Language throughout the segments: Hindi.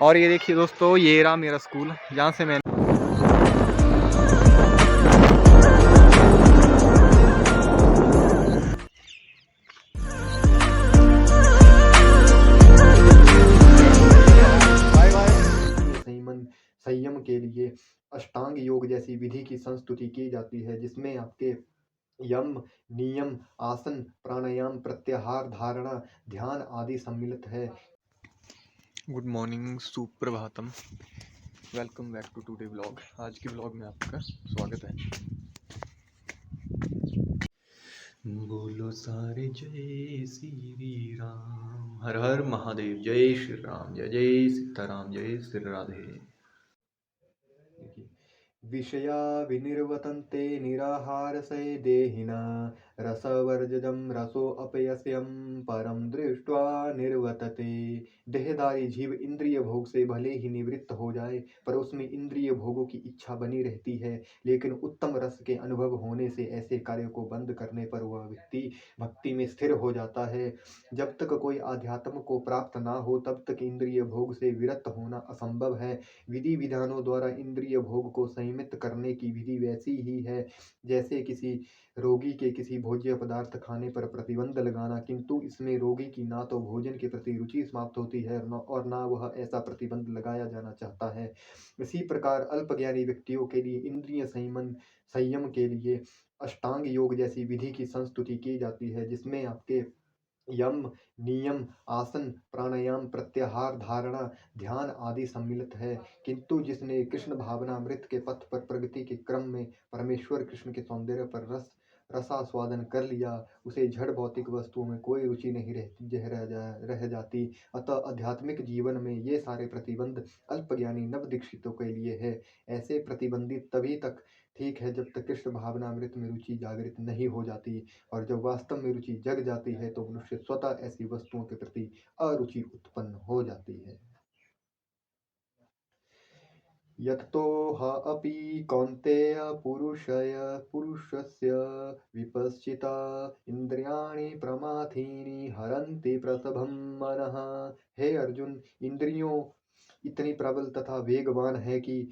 और ये देखिए दोस्तों, ये रहा मेरा स्कूल जहाँ से मैं संयमन संयम के लिए अष्टांग योग जैसी विधि की संस्तुति की जाती है, जिसमें आपके यम, नियम, आसन, प्राणायाम, प्रत्याहार, धारणा, ध्यान आदि सम्मिलित है। गुड मॉर्निंग, सुप्रभातम, welcome back to today vlog. आज के व्लॉग में आपका स्वागत है। बोलो सारे जय श्री राम, हर हर महादेव, जय श्री राम, जय जय सीताराम, जय श्री राधे। विषया विनिर्वतन्ते निराहारसे देहिना रसवर्जजं रसोऽपयस्यं परम दृष्ट्वा निर्वर्तते। देहधारी जीव इंद्रिय भोग से भले ही निवृत्त हो जाए, पर उसमें इंद्रिय भोगों की इच्छा बनी रहती है। लेकिन उत्तम रस के अनुभव होने से ऐसे कार्यों को बंद करने पर वह व्यक्ति भक्ति में स्थिर हो जाता है। जब तक कोई आध्यात्म को प्राप्त ना हो, तब तक इंद्रिय भोग से विरत होना असंभव है। विधि विधानों द्वारा इंद्रिय भोग को संयमित करने की विधि वैसी ही है जैसे किसी रोगी के किसी भोज्य पदार्थ खाने पर प्रतिबंध लगाना, किंतु इसमें रोगी की ना तो भोजन के प्रति रुचि समाप्त होती है और ना वह ऐसा प्रतिबंध लगाया जाना चाहता है। इसी प्रकार अल्पज्ञानी व्यक्तियों के लिए इंद्रिय संयम के लिए अष्टांग योग जैसी विधि की संस्तुति की जाती है, जिसमें आपके यम, नियम, आसन, प्राणायाम, प्रत्याहार, धारणा, ध्यान आदि सम्मिलित है। किंतु जिसने कृष्ण भावनामृत के पथ पर प्रगति के क्रम में परमेश्वर कृष्ण के सौंदर्य पर रसास्वादन कर लिया, उसे जड़ भौतिक वस्तुओं में कोई रुचि नहीं रह जाती। अतः आध्यात्मिक जीवन में ये सारे प्रतिबंध अल्पज्ञानी नव दीक्षितों के लिए है। ऐसे प्रतिबंधित तभी तक ठीक है जब तक कृष्ण भावनामृत में रुचि जागृत नहीं हो जाती, और जब वास्तव में रुचि जग जाती है तो मनुष्य स्वतः ऐसी वस्तुओं के प्रति अरुचि उत्पन्न हो जाती है। यत्तो ह अपि कौन्तेय पुरुषस्य विपश्चिता इंद्रियाणि प्रमाथीनि हरन्ति प्रसभं मनः। हे अर्जुन, इंद्रियों इतनी प्रबल तथा वेगवान है कि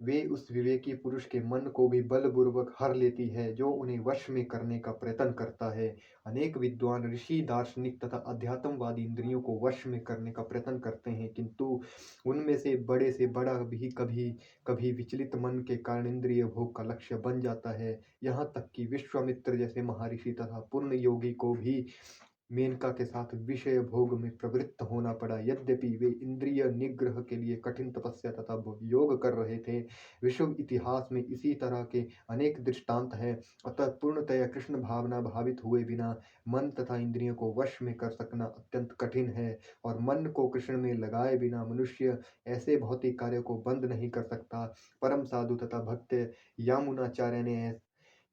वे उस विवेकी पुरुष के मन को भी बलपूर्वक हर लेती है, जो उन्हें वश में करने का प्रयत्न करता है। अनेक विद्वान ऋषि, दार्शनिक तथा अध्यात्मवादी इंद्रियों को वश में करने का प्रयत्न करते हैं, किंतु उनमें से बड़ा भी कभी कभी विचलित मन के कारण इंद्रिय भोग का लक्ष्य बन जाता है। यहाँ तक कि विश्वामित्र जैसे महर्षि तथा पूर्ण योगी को भी मेनका के साथ विषय भोग में प्रवृत्त होना पड़ा। यद्यपि वे इंद्रिय निग्रह के लिए कठिन तपस्या तथा योग कर रहे थे। विश्व इतिहास में इसी तरह के अनेक दृष्टांत हैं। अतः पूर्णतया कृष्ण भावना भावित हुए बिना मन तथा इंद्रियों को वश में कर सकना अत्यंत कठिन है, और मन को कृष्ण में लगाए बिना मनुष्य ऐसे भौतिक कार्यों को बंद नहीं कर सकता। परम साधु तथा भक्त यामुनाचार्य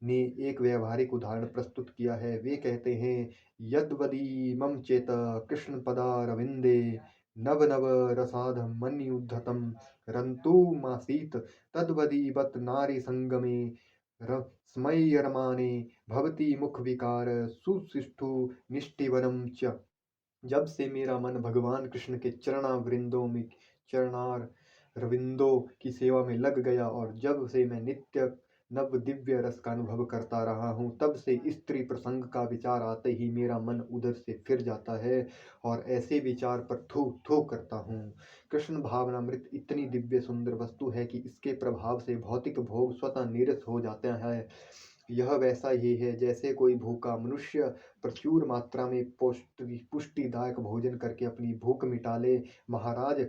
ने एक व्यवहारिक उदाहरण प्रस्तुत किया है। वे कहते हैं, यद्वदीमं चेत कृष्ण पदारविंदे नव नव रसाध मन्युद्धतम रंतुमासीत तद्वदीवत नारी संगमे स्मय्यरमाने भवती मुख विकार सुशिष्टु निष्ठिवनम च। जब से मेरा मन भगवान कृष्ण के चरणार रविंदों की सेवा में लग गया, और जब से मैं नित्य नव दिव्य रस का अनुभव करता रहा हूँ, तब से स्त्री प्रसंग का विचार आते ही मेरा मन उधर से फिर जाता है और ऐसे विचार पर थू थू करता हूँ। कृष्ण भावनामृत इतनी दिव्य सुंदर वस्तु है कि इसके प्रभाव से भौतिक भोग स्वतः निरस हो जाता है। यह वैसा ही है जैसे कोई भूखा मनुष्य प्रचुर मात्रा में पुष्टिदायक भोजन करके अपनी भूख मिटा ले। महाराज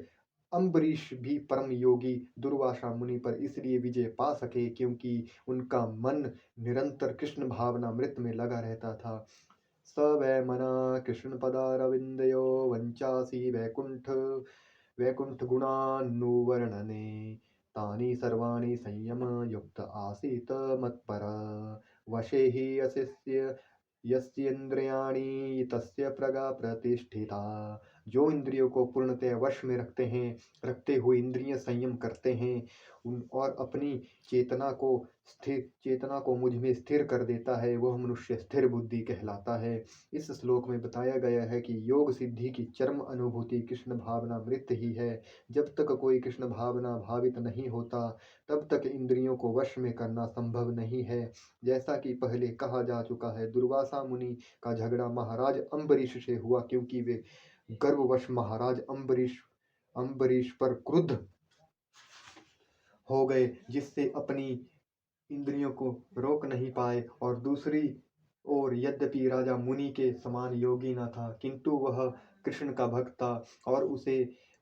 अम्बरीश भी परम योगी दुर्वासा मुनि पर इसलिए विजय पा सके क्योंकि उनका मन निरंतर कृष्ण भावनामृत में लगा रहता था। स वै मना कृष्ण पदारविंदयो वंचासी वैकुंठ गुणानुवर्णने तानि सर्वाणि संयम युक्त आसीत मत्पर वशे हि यस्य यस्येन्द्रियाणि तस्य प्रगा प्रतिष्ठिता जो इंद्रियों को पूर्णतः वश में रखते हुए इंद्रिय संयम करते हैं और अपनी चेतना को मुझ में स्थिर कर देता है, वह मनुष्य स्थिर बुद्धि कहलाता है। इस श्लोक में बताया गया है कि योग सिद्धि की चरम अनुभूति कृष्ण भावना मृत ही है। जब तक कोई कृष्ण भावना भावित नहीं होता, तब तक इंद्रियों को वश में करना संभव नहीं है। जैसा कि पहले कहा जा चुका है, दुर्वासा मुनि का झगड़ा महाराज अम्बरीश से हुआ, क्योंकि वे गर्ववश महाराज अम्बरीश पर क्रुद्ध हो गए, जिससे अपनी इंद्रियों को रोक नहीं पाए। और दूसरी ओर यद्यपि राजा मुनि के समान योगी न था, किंतु वह कृष्ण का भक्त था और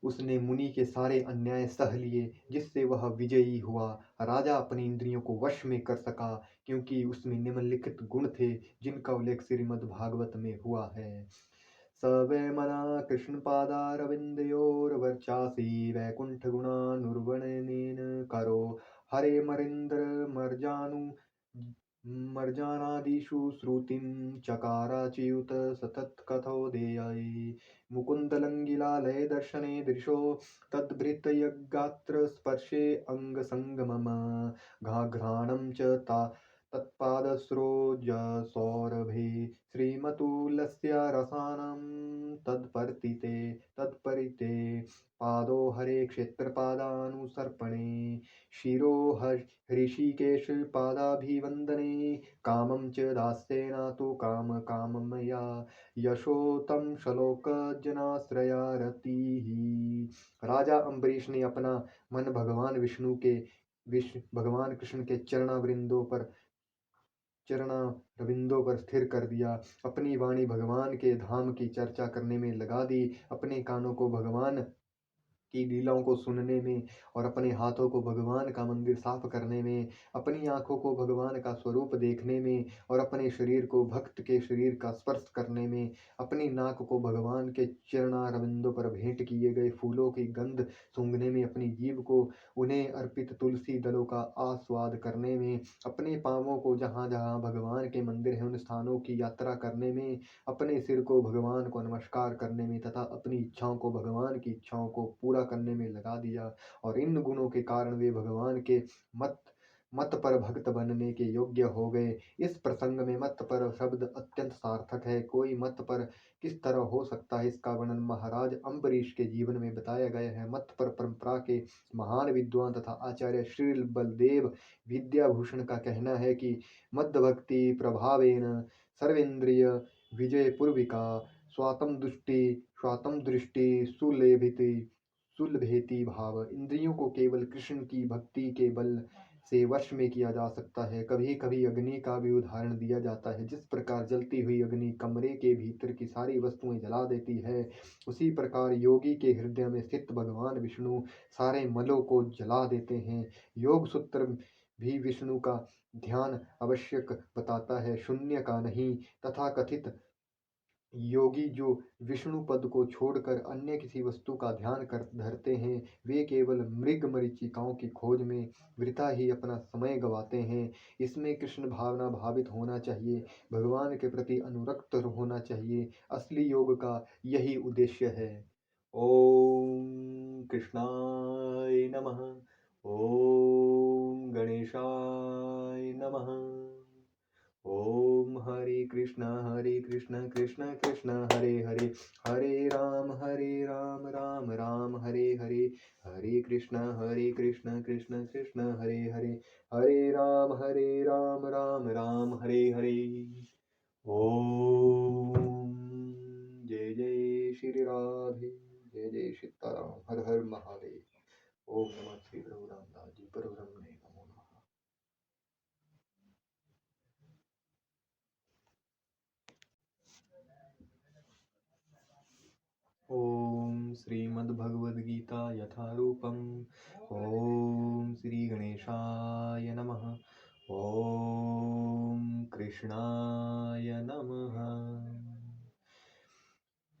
उसने मुनि के सारे अन्याय सह लिए, जिससे वह विजयी हुआ। राजा अपनी इंद्रियों को वश में कर सका, क्योंकि उसमें निम्नलिखित गुण थे, जिनका उल्लेख श्रीमद् भागवत में हुआ है। स वै मना कृष्णपादारविन्दयोर्वर्चासि वैकुण्ठगुणानुर्वणनेन करो हरेर्मरीन्द्रमर्जानादिषु श्रुतिं चकाराच्युत सततकथोदयायै मुकुन्दलङ्गिलालये दर्शने दृशो तद्भृतयगात्रस्पर्शे अङ्गसङ्गमम् घाघ्राणं च तत्पादस्रोजसौरभे श्रीमतुलस्य रसानं तत्परिते पादो हरे क्षेत्रपादानुसर्पणे शिरो हृषीकेश पादाभिवन्दने कामं च दास्येन तु काममया यशो तं श्लोकजनाश्रया रतिः। राजा अम्बरीश ने अपना मन भगवान कृष्ण के चरणारविंदों पर स्थिर कर दिया, अपनी वाणी भगवान के धाम की चर्चा करने में लगा दी, अपने कानों को भगवान की लीलाओं को सुनने में और अपने हाथों को भगवान का मंदिर साफ करने में, अपनी आंखों को भगवान का स्वरूप देखने में और अपने शरीर को भक्त के शरीर का स्पर्श करने में, अपनी नाक को भगवान के चरणारविंदों पर भेंट किए गए फूलों की गंध सूंघने में, अपनी जीभ को उन्हें अर्पित तुलसी दलों का आस्वाद करने में, अपने पांवों को जहाँ जहाँ भगवान के मंदिर हैं उन स्थानों की यात्रा करने में, अपने सिर को भगवान को नमस्कार करने में तथा अपनी इच्छाओं को भगवान की इच्छाओं को पूरा करने में लगा दिया। और इन गुणों के कारण वे भगवान के मत पर भक्त बनने के योग्य हो गए। इस प्रसंग में मत पर शब्द अत्यंत सार्थक है। कोई मत पर किस तरह हो सकता है, इसका वर्णन महाराज अम्बरीश के जीवन में बताया गया है। मत पर परंपरा के महान विद्वान तथा आचार्य श्री बलदेव विद्याभूषण का कहना है कि मद भक्ति प्रभावेन सर्वेन्द्रिय विजय पूर्विका स्वातम दृष्टि सुलभेति भाव। इंद्रियों को केवल कृष्ण की भक्ति के बल से वश में किया जा सकता है। कभी कभी अग्नि का भी उदाहरण दिया जाता है। जिस प्रकार जलती हुई अग्नि कमरे के भीतर की सारी वस्तुएं जला देती है, उसी प्रकार योगी के हृदय में स्थित भगवान विष्णु सारे मलों को जला देते हैं। योग सूत्र भी विष्णु का ध्यान आवश्यक बताता है, शून्य का नहीं। तथा कथित योगी जो विष्णु पद को छोड़कर अन्य किसी वस्तु का ध्यान कर धरते हैं, वे केवल मृग मरीचिकाओं की खोज में वृथा ही अपना समय गवाते हैं। इसमें कृष्ण भावना भावित होना चाहिए, भगवान के प्रति अनुरक्त होना चाहिए। असली योग का यही उद्देश्य है। ओम कृष्णाय नमः। ओम गणेशाय नमः। ओम हरे कृष्ण कृष्ण कृष्ण हरे हरे, हरे राम राम राम हरे हरे, हरे कृष्ण कृष्ण कृष्ण हरे हरे, हरे राम राम राम हरे हरे। ओम जय जय श्री राधे, जय जय सीताराम, हर हर महादेव। ओम नमः श्री प्रभु रामदास जी परम ब्रह्मणे नमो नमः। ओम श्रीमद्भगवद्गीता यथारूपम। ओम श्री गणेशाय नमः। ओम कृष्णाय नमः।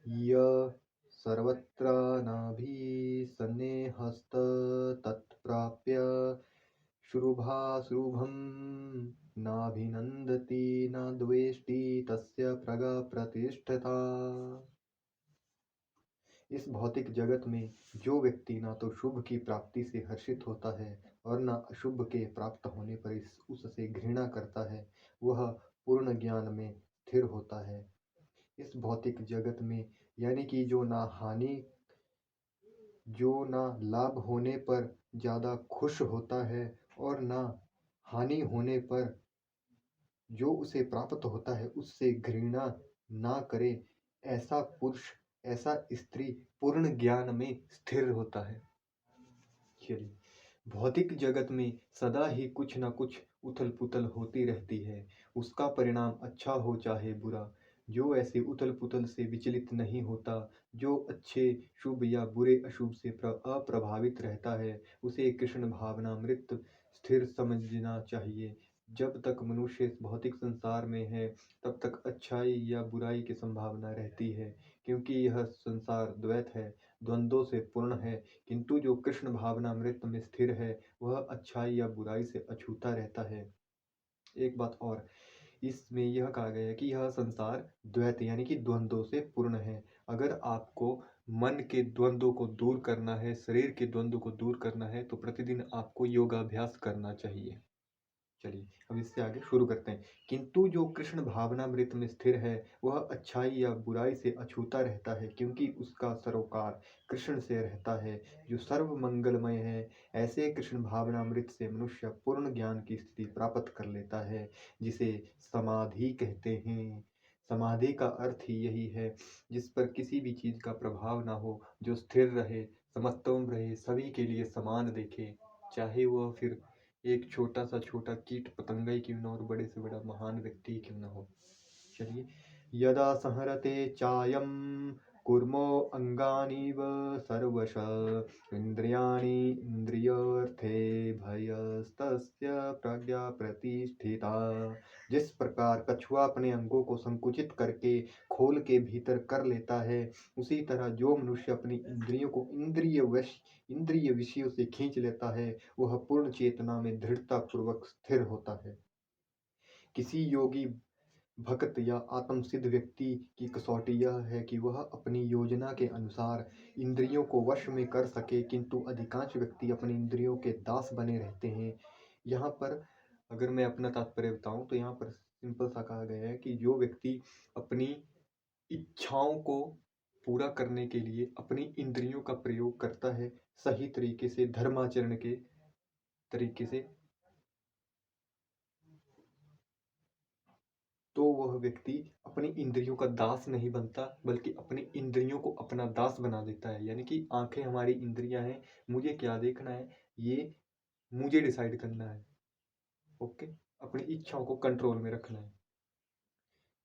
य सर्वत्र नाभिसन्नेहस्तत्प्राप्य शुभाशुभं नाभिनन्दति न द्वेष्टि तस्य प्रगा प्रतिष्ठता। इस भौतिक जगत में जो व्यक्ति ना तो शुभ की प्राप्ति से हर्षित होता है और ना अशुभ के प्राप्त होने पर उससे घृणा करता है, वह पूर्ण ज्ञान में स्थिर होता है। इस भौतिक जगत में यानी कि जो ना लाभ होने पर ज़्यादा खुश होता है और ना हानि होने पर जो उसे प्राप्त होता है उससे घृणा ना करे, ऐसा पुरुष, ऐसा स्त्री पूर्ण ज्ञान में स्थिर होता है। चलिए, भौतिक जगत में सदा ही कुछ न कुछ उथल पुथल होती रहती है, उसका परिणाम अच्छा हो चाहे बुरा। जो ऐसे उथल पुथल से विचलित नहीं होता, जो अच्छे शुभ या बुरे अशुभ से अप्रभावित रहता है, उसे कृष्ण भावनामृत स्थिर समझना चाहिए। जब तक मनुष्य इस भौतिक संसार में है तब तक अच्छाई या बुराई की संभावना रहती है, क्योंकि यह संसार द्वैत है, द्वंद्वों से पूर्ण है। किंतु जो कृष्ण भावनामृत में स्थिर है वह अच्छाई या बुराई से अछूता रहता है। एक बात और, इसमें यह कहा गया है कि यह संसार द्वैत यानी कि द्वंद्वों से पूर्ण है। अगर आपको मन के द्वंद्वों को दूर करना है, शरीर के द्वंद्व को दूर करना है, तो प्रतिदिन आपको योगाभ्यास करना चाहिए। चलिए, अब इससे आगे शुरू करते हैं। किंतु जो कृष्ण भावनामृत में स्थिर है वह अच्छाई या बुराई से अछूता रहता है, क्योंकि उसका सरोकार कृष्ण से रहता है जो सर्व मंगलमय है। ऐसे कृष्ण भावनामृत से मनुष्य पूर्ण ज्ञान की स्थिति प्राप्त कर लेता है, जिसे समाधि कहते हैं। समाधि का अर्थ ही यही है, जिस पर किसी भी चीज का प्रभाव ना हो, जो स्थिर रहे, समत्वम रहे, सभी के लिए समान देखे, चाहे वह फिर एक छोटा सा छोटा कीट पतंगा ही क्यों ना हो और बड़े से बड़ा महान व्यक्ति क्यों ना हो। चलिए, यदा संहरते चायं कुर्मो अंगानीव सर्वश इंद्रियाणि इंद्रियार्थे भयस्तस्य प्रज्ञा प्रतिष्ठिता। जिस प्रकार कछुआ अपने अंगों को संकुचित करके खोल के भीतर कर लेता है, उसी तरह जो मनुष्य अपनी इंद्रियों को इंद्रिय विषयों से खींच लेता है वह पूर्ण चेतना में दृढ़ता पूर्वक स्थिर होता है। किसी योगी भक्त या आत्मसिद्ध व्यक्ति की कसौटी यह है कि वह अपनी योजना के अनुसार इंद्रियों को वश में कर सके, किंतु अधिकांश व्यक्ति अपनी इंद्रियों के दास बने रहते हैं। यहाँ पर अगर मैं अपना तात्पर्य बताऊं तो यहाँ पर सिंपल सा कहा गया है कि जो व्यक्ति अपनी इच्छाओं को पूरा करने के लिए अपनी इंद्रियों का प्रयोग करता है सही तरीके से, धर्माचरण के तरीके से, तो वह व्यक्ति अपनी इंद्रियों का दास नहीं बनता, बल्कि अपनी इंद्रियों को अपना दास बना देता है। यानी कि आंखें हमारी इंद्रियां हैं, मुझे क्या देखना है ये मुझे डिसाइड करना है। ओके, अपनी इच्छाओं को कंट्रोल में रखना है।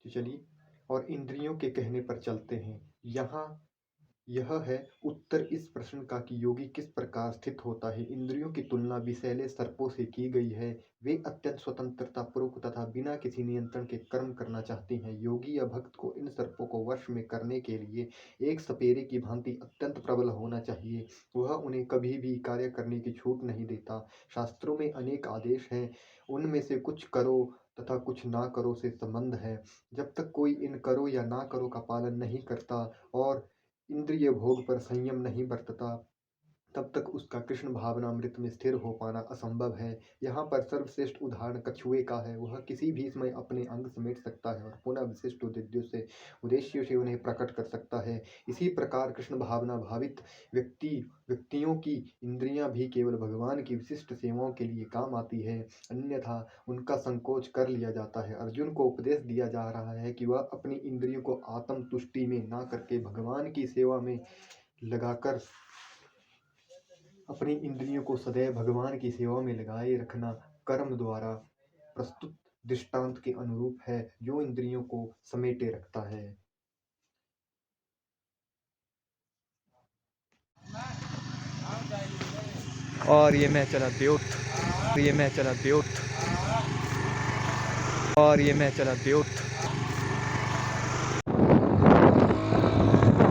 तो चलिए, और इंद्रियों के कहने पर चलते हैं। यहाँ यह है उत्तर इस प्रश्न का कि योगी किस प्रकार स्थित होता है। इंद्रियों की तुलना विषैले सर्पों से की गई है। वे अत्यंत स्वतंत्रता पूर्वक तथा बिना किसी नियंत्रण के कर्म करना चाहते हैं। योगी या भक्त को इन सर्पों को वश में करने के लिए एक सपेरे की भांति अत्यंत प्रबल होना चाहिए। वह उन्हें कभी भी कार्य करने की छूट नहीं देता। शास्त्रों में अनेक आदेश हैं, उनमें से कुछ करो तथा कुछ ना करो से संबंध है। जब तक कोई इन करो या ना करो का पालन नहीं करता और इंद्रिय भोग पर संयम नहीं बरतता, तब तक उसका कृष्ण भावनामृत में स्थिर हो पाना असंभव है। यहाँ पर सर्वश्रेष्ठ उदाहरण कछुए का है। वह किसी भी समय अपने अंग समेट सकता है और पुनः विशिष्ट उद्देश्यों से उन्हें प्रकट कर सकता है। इसी प्रकार कृष्ण भावना भावित व्यक्तियों की इंद्रियां भी केवल भगवान की विशिष्ट सेवाओं के लिए काम आती है, अन्यथा उनका संकोच कर लिया जाता है। अर्जुन को उपदेश दिया जा रहा है कि वह अपनी इंद्रियों को आत्म तुष्टि में ना करके भगवान की सेवा में लगाकर अपनी इंद्रियों को सदैव भगवान की सेवा में लगाए रखना कर्म द्वारा प्रस्तुत दृष्टांत के अनुरूप है, जो इंद्रियों को समेटे रखता है। और ये मैं चला द्योत, ये मैं चला द्योत, और ये मैं चला द्योत,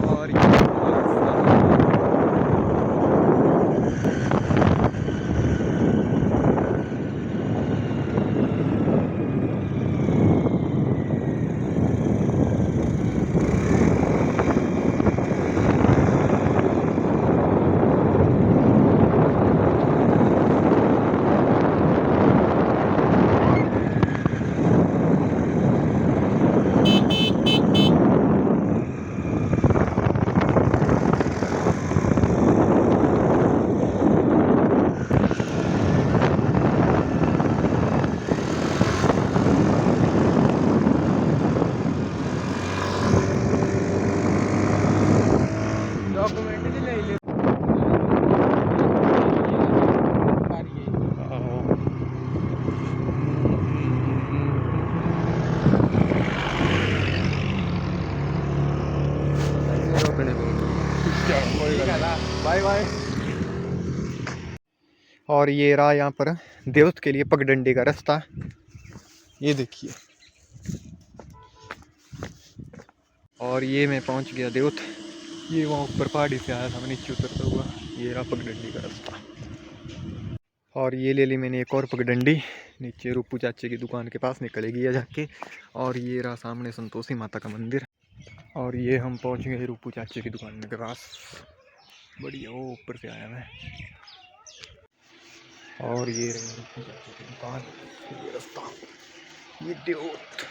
और ये और ये रहा यहाँ पर देवत के लिए पगडंडी का रास्ता, ये देखिए। और ये मैं पहुँच गया देवत, ये वहाँ ऊपर पहाड़ी से आया था मैं नीचे उतरता हुआ, ये रहा पगडंडी का रास्ता। और ये ले ली मैंने एक और पगडंडी, नीचे रूपू चाचे की दुकान के पास निकलेगी या जाके। और ये रहा सामने संतोषी माता का मंदिर। और ये हम पहुँच गए रूपू चाचे की दुकान के पास, बढ़िया, वो ऊपर से आया मैं। और ये रही रूपू चाचे की दुकान, ये रास्ता, ये देवत।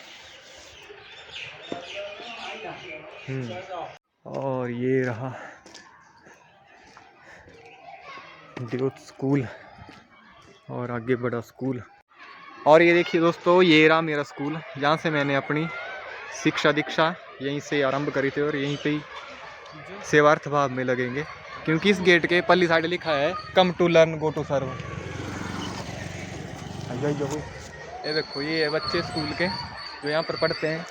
और ये रहा देवत स्कूल, और आगे बड़ा स्कूल। और ये देखिए दोस्तों, ये रहा मेरा स्कूल, जहाँ से मैंने अपनी शिक्षा दीक्षा यहीं से आरंभ करी थी, और यहीं पे ही सेवार्थ भाव में लगेंगे, क्योंकि इस गेट के पल्ली साइड लिखा है come to learn go to serve. ये देखो, ये है बच्चे स्कूल के जो यहाँ पर पढ़ते हैं।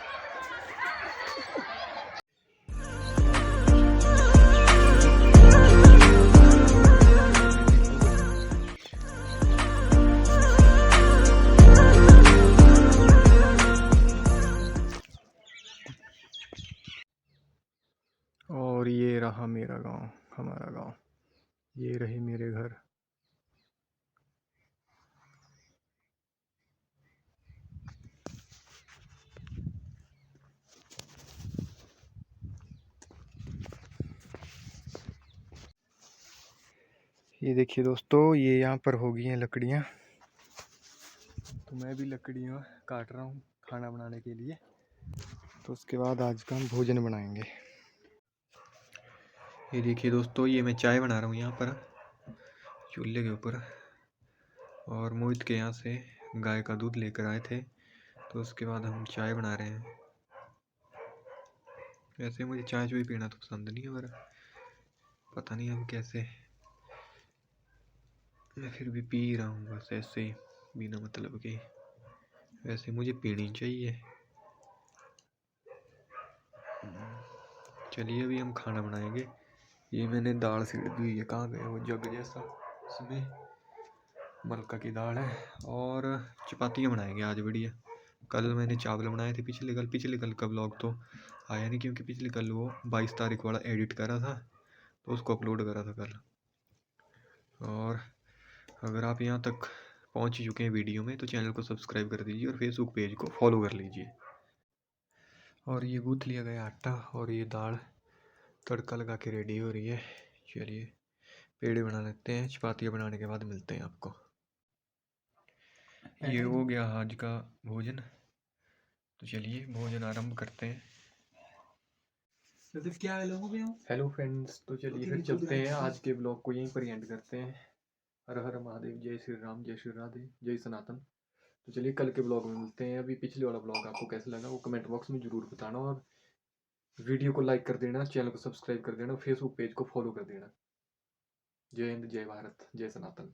और ये रहा मेरा गांव, हमारा गांव, ये रहे मेरे घर। ये देखिए दोस्तों, ये यहाँ पर हो गई हैं लकड़ियाँ, तो मैं भी लकड़ियाँ काट रहा हूँ खाना बनाने के लिए। तो उसके बाद आज का हम भोजन बनाएंगे। ये देखिए दोस्तों, ये मैं चाय बना रहा हूँ यहाँ पर चूल्हे के ऊपर। और मोहित के यहाँ से गाय का दूध लेकर आए थे, तो उसके बाद हम चाय बना रहे हैं। वैसे मुझे चाय भी पीना तो पसंद नहीं है, पर पता नहीं अब कैसे, मैं फिर भी पी रहा हूँ बस ऐसे ही, बिना मतलब के। वैसे मुझे पीनी चाहिए। चलिए अभी हम खाना बनाएंगे। ये मैंने दाल सीड़ दी हुई है, कहाँ गए वो जग जैसा, इसमें मलका की दाल है। और चपातियाँ बनाएंगे आज बढ़िया। कल मैंने चावल बनाए थे, पिछले कल का ब्लॉग तो आया नहीं, क्योंकि पिछले कल वो 22 तारीख वाला एडिट करा था, तो उसको अपलोड करा था कल। और अगर आप यहाँ तक पहुँच चुके हैं वीडियो में, तो चैनल को सब्सक्राइब कर दीजिए और फेसबुक पेज को फॉलो कर लीजिए। और ये गूँथ लिया गया आटा, और ये दाल तड़का लगा के रेडी हो रही है। चलिए पेड़े बना लेते हैं, चपातियाँ बनाने के बाद मिलते हैं आपको। ये हो गया आज का भोजन, तो चलिए भोजन आरंभ करते हैं। तो क्या हेलो फ्रेंड्स, तो चलिए फिर चलते हैं, आज के ब्लॉग को यहीं पर एंड करते हैं। हर हर महादेव, जय श्री राम, जय श्री राधे, जय सनातन। तो चलिए कल के ब्लॉग में मिलते हैं। अभी पिछले वाला ब्लॉग आपको कैसा लगा वो कमेंट बॉक्स में ज़रूर बताना, और वीडियो को लाइक कर देना, चैनल को सब्सक्राइब कर देना, फेसबुक पेज को फॉलो कर देना। जय हिंद, जय भारत, जय सनातन।